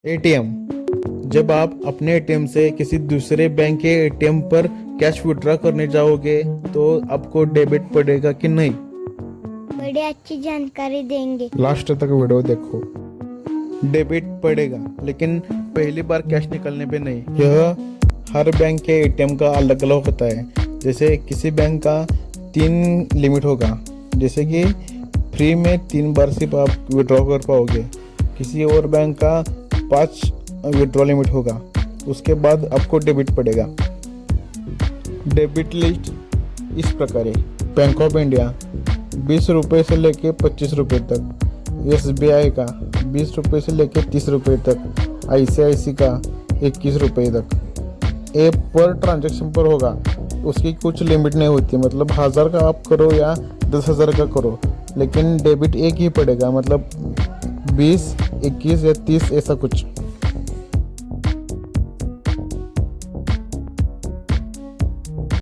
ATM. जब आप अपने एटीएम से किसी दूसरे बैंक के एटीएम पर कैश विड्रॉ करने जाओगे तो आपको डेबिट पड़ेगा कि नहीं, बड़ी अच्छी जानकारी देंगे। लास्ट तक वीडियो देखो। डेबिट पड़ेगा, लेकिन पहली बार कैश निकलने पे नहीं। यह हर बैंक के एटीएम का अलग अलग होता है। जैसे किसी बैंक का 3 लिमिट होगा, जैसे कि फ्री में 3 बार सिर्फ आप विड्रॉ कर पाओगे। किसी और बैंक का 5 विड्रॉ लिमिट होगा, उसके बाद आपको डेबिट पड़ेगा। डेबिट लिस्ट इस प्रकार है। बैंक ऑफ इंडिया 20 रुपये से लेके 25 रुपये तक, SBI का 20 रुपये से लेके 30 रुपये तक, ICICI का 21 रुपये तक। ऐप पर ट्रांजैक्शन पर होगा, उसकी कुछ लिमिट नहीं होती, मतलब 1000 का आप करो या 10,000 का करो, लेकिन डेबिट एक ही पड़ेगा, मतलब 20, 21 या 30 ऐसा कुछ।